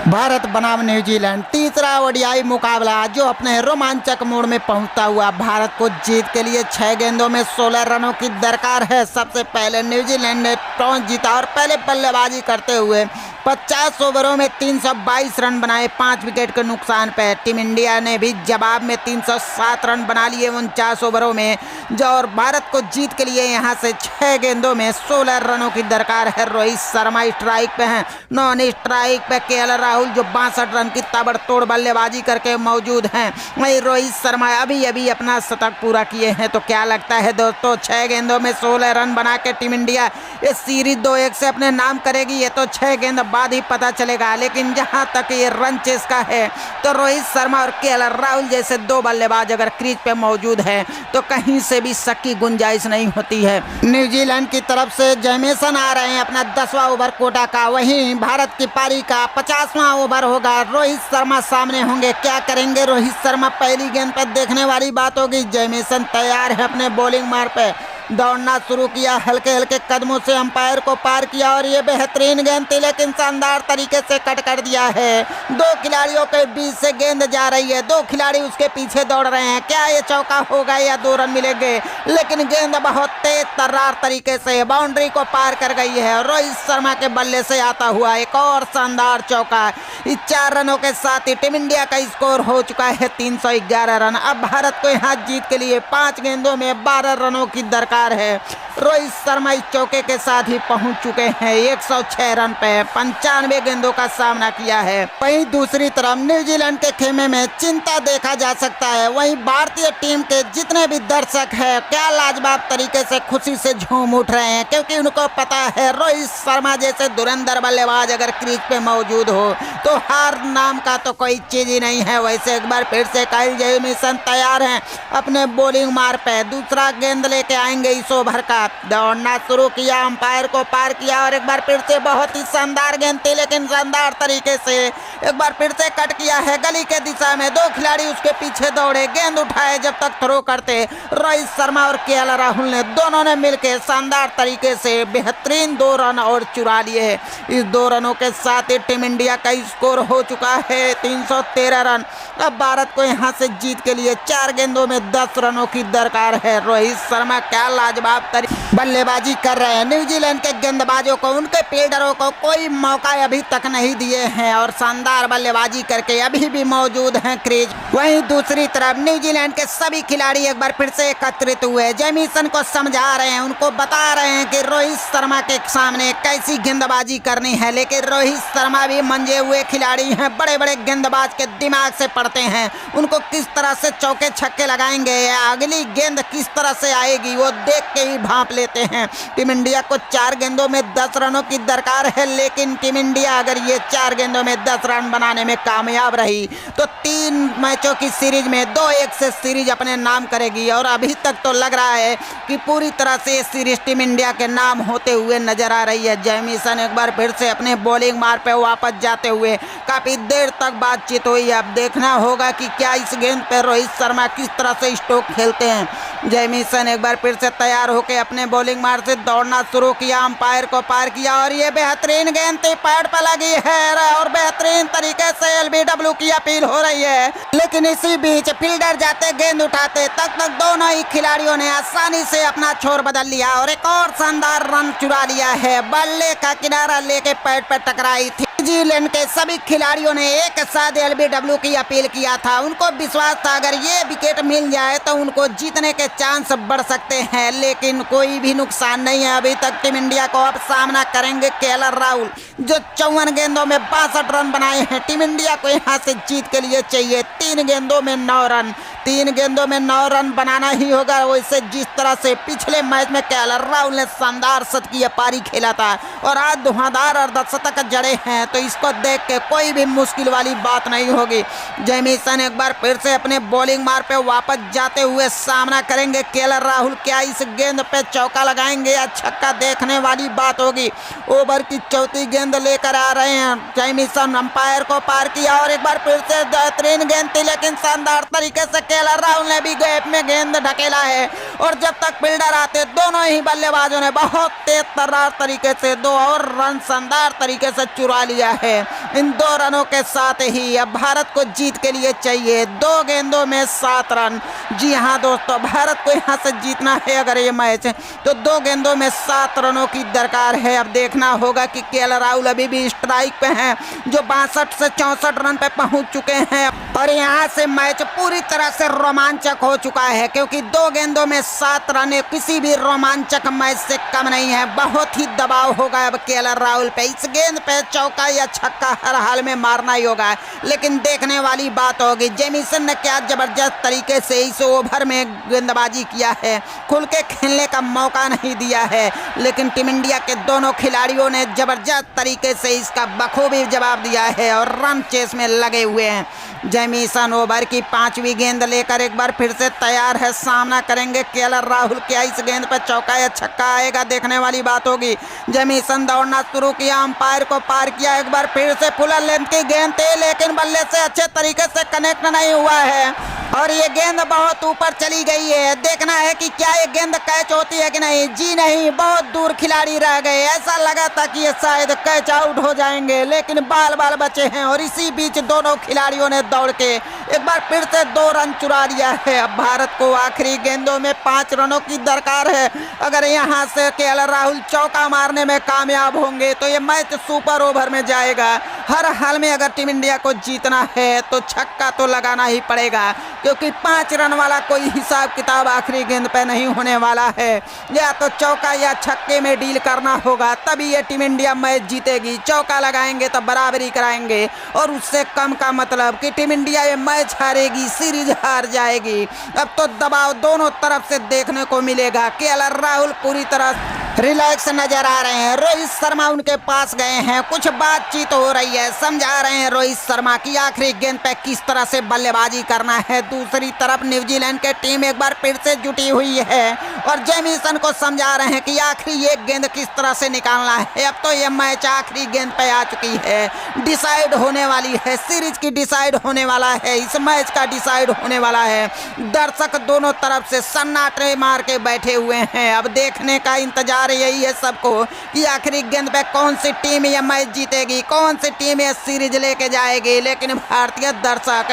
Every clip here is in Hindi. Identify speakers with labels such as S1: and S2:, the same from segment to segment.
S1: भारत बनाम न्यूजीलैंड तीसरा ओडीआई मुकाबला जो अपने रोमांचक मोड़ में पहुंचता हुआ भारत को जीत के लिए 6 गेंदों में 16 रनों की दरकार है। सबसे पहले न्यूजीलैंड ने टॉस जीता और पहले बल्लेबाजी करते हुए 50 ओवरों में 322 रन बनाए 5 विकेट के नुकसान पर। टीम इंडिया ने भी जवाब में 307 रन बना लिए 49 ओवरों में, जो और भारत को जीत के लिए यहां से 6 गेंदों में 16 रनों की दरकार है। रोहित शर्मा स्ट्राइक पे हैं, नॉन स्ट्राइक पे केएल राहुल जो 62 रन की ताबड़तोड़ बल्लेबाजी करके मौजूद हैं। वहीं रोहित शर्मा अभी अपना शतक पूरा किए हैं। तो क्या लगता है दोस्तों, 6 गेंदों में 16 रन बना के टीम इंडिया इस सीरीज 2-1 से अपने नाम करेगी? ये तो 6 गेंद बाद ही पता चलेगा। लेकिन जहां तक ये रन चेस का है तो रोहित शर्मा और केएल राहुल जैसे 2 बल्लेबाज अगर क्रीज पे मौजूद हैं तो कहीं से भी शक की गुंजाइश नहीं होती है। न्यूजीलैंड की तरफ से जैमिसन आ रहे हैं अपना 10वां ओवर कोटा का। वहीं भारत की पारी का 50वां ओवर होगा। रोहित शर्मा सामने होंगे, क्या करेंगे रोहित शर्मा? पहली गेंद पर देखने वाली बात होगी। जैमिसन तैयार है अपने बॉलिंग मार पे, दौड़ना शुरू किया, हल्के हल्के कदमों से अंपायर को पार किया और ये बेहतरीन गेंद थी लेकिन शानदार तरीके से कट कर दिया है। 2 खिलाड़ियों के बीच से गेंद जा रही है, 2 खिलाड़ी उसके पीछे दौड़ रहे हैं। क्या ये चौका होगा या 2 रन मिलेंगे? लेकिन गेंद बहुत तेज तर्रार तरीके से बाउंड्री को पार कर गई है। रोहित शर्मा के बल्ले से आता हुआ एक और शानदार चौका। इस 4 रनों के साथ ही टीम इंडिया का स्कोर हो चुका है 311 रन। अब भारत को यहाँ जीत के लिए 5 गेंदों में 12 रनों की दरकार है। रोहित शर्मा इस चौके के साथ ही पहुंच चुके हैं 106 रन पे। 95 गेंदों का सामना किया है। वहीं दूसरी तरफ न्यूजीलैंड के खेमे में चिंता देखा जा सकता है। वहीं भारतीय टीम के जितने भी दर्शक हैं क्या लाजवाब तरीके से खुशी से झूम उठ रहे हैं, क्योंकि उनको पता है रोहित शर्मा जैसे धुरंधर बल्लेबाज अगर क्रीज पे मौजूद हो तो हार नाम का तो कोई चीज ही नहीं है। वैसे एक बार फिर से काइल जैमिसन तैयार हैं अपने बॉलिंग मार पे, दूसरा गेंद लेके आएंगे इस ओवर का। दौड़ना शुरू किया, अंपायर को पार किया और एक बार फिर से बहुत ही शानदार गेंद थी लेकिन शानदार तरीके से एक बार फिर से कट किया है गली के दिशा में। 2 खिलाड़ी उसके पीछे दौड़े, गेंद उठाए जब तक थ्रो करते रोहित शर्मा और केएल राहुल ने दोनों ने मिलकर शानदार तरीके से बेहतरीन 2 रन और चुरा लिए। इस 2 रनों के साथ ही टीम इंडिया का स्कोर हो चुका है 313 रन। अब भारत को यहां से जीत के लिए 4 गेंदों में 10 रनों की दरकार है। रोहित शर्मा क्या लाजवाब बल्लेबाजी कर रहे हैं। न्यूजीलैंड के गेंदबाजों को, उनके फील्डरों को कोई मौका अभी तक नहीं दिए हैं और शानदार बल्लेबाजी करके अभी भी मौजूद हैं क्रीज। वहीं दूसरी तरफ न्यूजीलैंड के सभी खिलाड़ी एक बार फिर से एकत्रित हुए, जैमिसन को समझा रहे हैं, उनको बता रहे हैं कि रोहित शर्मा के सामने कैसी गेंदबाजी करनी है। लेकिन रोहित शर्मा भी मंजे हुए खिलाड़ी हैं, बड़े बड़े गेंदबाज के दिमाग से पड़ते हैं। उनको किस तरह से चौके छक्के लगाएंगे या अगली गेंद किस तरह से आएगी वो देख के ही भांप लेते हैं। टीम इंडिया को 4 गेंदों में 10 रनों की दरकार है, लेकिन टीम इंडिया अगर ये 4 गेंदों में 10 रन बनाने में कामयाब रही तो 3 मैचों की सीरीज में 2-1 से सीरीज अपने नाम करेगी। और अभी तक तो लग रहा है कि पूरी तरह से ये सीरीज टीम इंडिया के नाम होते हुए नजर आ रही है। जैमिसन एक बार फिर से अपने बॉलिंग मार पे वापस जाते हुए काफी देर तक बातचीत हुई। अब देखना होगा कि क्या इस गेंद पे रोहित शर्मा किस तरह से स्ट्रोक खेलते हैं। जैमिसन एक बार फिर से तैयार होकर अपने बॉलिंग मार से दौड़ना शुरू किया, अंपायर को पार किया और ये बेहतरीन गेंद थी, पैड पर लगी है और बेहतरीन तरीके से एलबीडब्ल्यू की अपील हो रही है। लेकिन इसी बीच फील्डर जाते गेंद उठाते तक दोनों ही खिलाड़ियों ने आसानी से अपना छोर बदल लिया और एक और शानदार रन चुरा लिया है। बल्ले का किनारा लेके पैड पर टकराई थी। न्यूजीलैंड के सभी खिलाड़ियों ने एक साथ एलबीडब्ल्यू की अपील किया था। उनको विश्वास था अगर ये विकेट मिल जाए तो उनको जीतने के चांस बढ़ सकते हैं, लेकिन कोई भी नुकसान नहीं है अभी तक। टीम इंडिया को अब सामना करेंगे केएल राहुल जो 54 गेंदों में 62 रन बनाए हैं। टीम इंडिया को यहां से जीत के लिए चाहिए 3 गेंदों में 9 रन। 3 गेंदों में 9 रन बनाना ही होगा। वैसे जिस तरह से पिछले मैच में केएल राहुल ने शानदार शतकीय पारी खेला था और आज धुआंधार अर्धशतक जड़े हैं तो इसको देख के कोई भी मुश्किल वाली बात नहीं होगी। जैमिसन एक बार फिर से अपने बॉलिंग मार पे वापस जाते हुए सामना करेंगे केएल राहुल। क्या इस गेंद पे चौका लगाएंगे या छक्का, देखने वाली बात होगी। ओवर की 4थी गेंद लेकर आ रहे हैं जैमिसन, अंपायर को पार किया और एक बार फिर से बेहतरीन गेंद थी लेकिन शानदार तरीके से केएल राहुल ने भी गैप में गेंद ढकेला है और जब तक फील्डर आते दोनों ही बल्लेबाजों ने बहुत तेज तर्रार तरीके से 2 और रन शानदार तरीके से चुरा लिया है। इन 2 रनों के साथ ही अब भारत को जीत के लिए चाहिए 2 गेंदों में 7 रन। जी हाँ दोस्तों, भारत को यहाँ से जीतना है अगर ये मैच तो 2 गेंदों में 7 रनों की दरकार है। अब देखना होगा कि केएल राहुल अभी भी स्ट्राइक पे हैं जो 62 से 64 रन पे पहुंच चुके हैं और यहाँ से मैच पूरी तरह से रोमांचक हो चुका है क्योंकि 2 गेंदों में 7 रन किसी भी रोमांचक मैच से कम नहीं है। बहुत ही दबाव होगा अब केएल राहुल पे। इस गेंद पे चौका या छक्का हर हाल में मारना ही होगा, लेकिन देखने वाली बात होगी जेमिसन ने क्या जबरदस्त तरीके से इस ओवर में गेंदबाजी किया है। खुल के खेलने का मौका नहीं दिया है, लेकिन टीम इंडिया के दोनों खिलाड़ियों ने जबरदस्त तरीके से इसका बखूबी जवाब दिया है और रन चेस में लगे हुए हैं। जेमिसन ओवर की 5वीं गेंद लेकर एक बार फिर से तैयार है। सामना करेंगे केएल राहुल। क्या इस गेंद पर चौका या छक्का आएगा, देखने वाली बात होगी। जेमिसन दौड़ना शुरू किया, अंपायर को पार किया, एक बार फिर से फुल लेंथ की गेंद थी लेकिन बल्ले से अच्छे तरीके से कनेक्ट नहीं हुआ है और ये गेंद बहुत ऊपर चली गई है। देखना है कि क्या ये गेंद कैच होती है कि नहीं। जी नहीं, बहुत दूर खिलाड़ी रह गए। ऐसा लगा था कि ये शायद कैच आउट हो जाएंगे, लेकिन बाल बाल बचे हैं और इसी बीच दोनों खिलाड़ियों ने दौड़ के एक बार फिर से 2 रन चुरा लिया है। अब भारत को आखिरी गेंदों में 5 रनों की दरकार है। अगर यहाँ से केएल राहुल चौका मारने में कामयाब होंगे तो ये मैच सुपर ओवर में जाएगा। हर हाल में अगर टीम इंडिया को जीतना है तो छक्का तो लगाना ही पड़ेगा क्योंकि 5 रन वाला कोई हिसाब किताब आखिरी गेंद पे नहीं होने वाला है। या तो चौका या छक्के में डील करना होगा, तभी ये टीम इंडिया मैच जीतेगी। चौका लगाएंगे तो बराबरी कराएंगे और उससे कम का मतलब कि टीम इंडिया ये मैच हारेगी, सीरीज हार जाएगी। अब तो दबाव दोनों तरफ से देखने को मिलेगा। केएल राहुल पूरी तरह रिलैक्स नजर आ रहे हैं। रोहित शर्मा उनके पास गए हैं, कुछ बातचीत हो रही है, समझा रहे हैं रोहित शर्मा की आखिरी गेंद पे किस तरह से बल्लेबाजी करना है। दूसरी तरफ न्यूजीलैंड के टीम एक बार फिर से जुटी हुई है और जेमिसन को समझा रहे हैं कि आखिरी एक गेंद किस तरह से निकालना है। अब तो ये मैच आखिरी गेंद पे आ चुकी है, डिसाइड होने वाली है, सीरीज की डिसाइड होने वाला है, इस मैच का डिसाइड होने वाला है। दर्शक दोनों तरफ से सन्नाटे मार के बैठे हुए हैं। अब देखने का इंतजार यही है सबको कि आखिरी गेंद पे कौन सी टीम ये मैच जीतेगी, कौन सी टीम ये सीरीज लेके जाएगी। लेकिन भारतीय दर्शक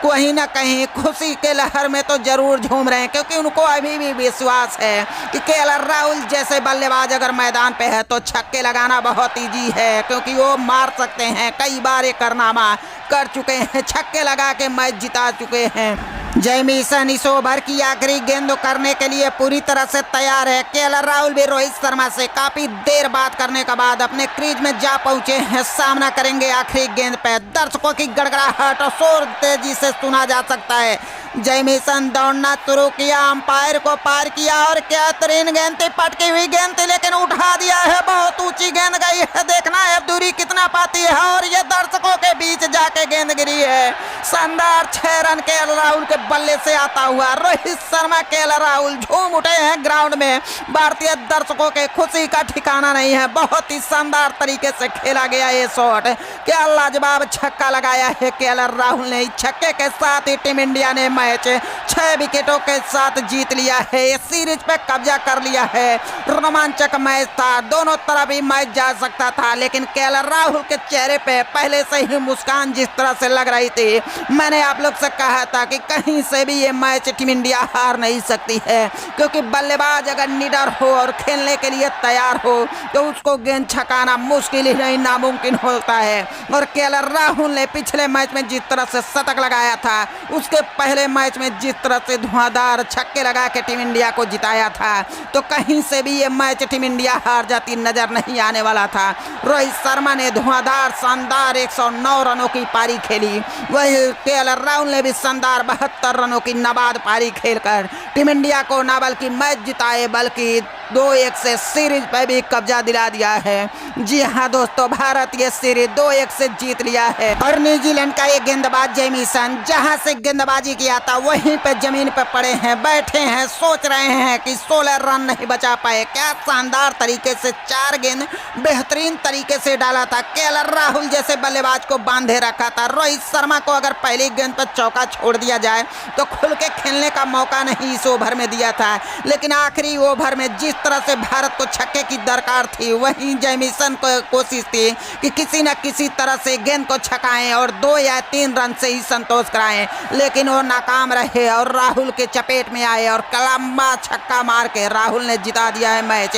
S1: कहीं ना कहीं खुशी के लहर में तो जरूर झूम रहे हैं क्योंकि उनको अभी भी विश्वास है कि केएल राहुल जैसे बल्लेबाज अगर मैदान पे है तो छक्के लगाना बहुत ईजी है क्योंकि वो मार सकते हैं। कई बार ये कारनामा कर चुके हैं, छक्के लगा के मैच जिता चुके हैं। जेमिसन इस ओवर की आखिरी गेंद करने के लिए पूरी तरह से तैयार है। केएल राहुल भी रोहित शर्मा से काफी देर बात करने के बाद अपने क्रीज में जा पहुंचे हैं। सामना करेंगे आखिरी गेंद पे। दर्शकों की गड़गड़ाहट और शोर तेजी से सुना जा सकता है। जेमिसन दौड़ना शुरू किया, अंपायर को पार किया और क्या तरीन गेंद थी, पटकी हुई गेंद थी लेकिन उठा दिया है। बहुत ऊंची गेंद गई है, देखना है अब दूरी कितना पाती है और ये दर्शकों के बीच जाके गेंद गिरी है। शानदार 6 रन केएल राहुल के बल्ले से आता हुआ। रोहित शर्मा केएल राहुल झूम उठे हैं ग्राउंड में। भारतीय दर्शकों के खुशी का ठिकाना नहीं है। बहुत ही शानदार तरीके से खेला गया ये शॉट। क्या लाजवाब छक्का लगाया है केएल राहुल ने। छक्के के साथ ही टीम इंडिया ने मैच 6 विकेटों के साथ जीत लिया है। ये सीरीज पे कब्जा कर लिया है। रोमांचक मैच था, दोनों तरफ ही मैच जा सकता था, लेकिन केएल राहुल के चेहरे पे पहले से ही मुस्कान जिस तरह से लग रही थी, मैंने आप लोग से कहा था कि कहीं से भी ये मैच टीम इंडिया हार नहीं सकती है क्योंकि बल्लेबाज अगर निडर हो और खेलने के लिए तैयार हो तो उसको गेंद छकाना मुश्किल ही नहीं नामुमकिन होता है। और केएल राहुल ने पिछले मैच में जिस तरह से शतक लगाया था, उसके पहले मैच में जिस तरह से धुआंधार छक्के लगा के टीम इंडिया को जिताया था, तो कहीं से भी ये मैच टीम इंडिया हार जाती नजर नहीं आने वाला था। रोहित शर्मा ने धुआंधार शानदार 109 रनों की पारी खेली, वही केएल राहुल ने भी शानदार 72 रनों की नाबाद पारी खेलकर टीम इंडिया को न बल्कि मैच जिताए बल्कि 2-1 से सीरीज पे भी कब्जा दिला दिया है। जी हाँ दोस्तों, भारत ये सीरीज 2-1 से जीत लिया है। और न्यूजीलैंड का ये गेंदबाज जेमिसन जहां से गेंदबाजी किया था वहीं पे जमीन पे पड़े हैं, बैठे हैं, सोच रहे हैं कि 16 रन नहीं बचा पाए। क्या शानदार तरीके से 4 गेंद बेहतरीन तरीके से डाला था। केएल राहुल जैसे बल्लेबाज को बांधे रखा था। रोहित शर्मा को अगर पहली गेंद पर चौका छोड़ दिया जाए तो खुल के खेलने का मौका नहीं इस ओवर में दिया था, लेकिन आखिरी ओवर में जिस तरह से भारत को छक्के की दरकार थी, वहीं जेमिसन को कोशिश थी कि किसी न किसी तरह से गेंद को छकाएं और 2 या 3 रन से ही संतोष कराएं, लेकिन वो नाकाम रहे और राहुल के चपेट में आए और लंबा छक्का मार के राहुल ने जिता दिया है मैच।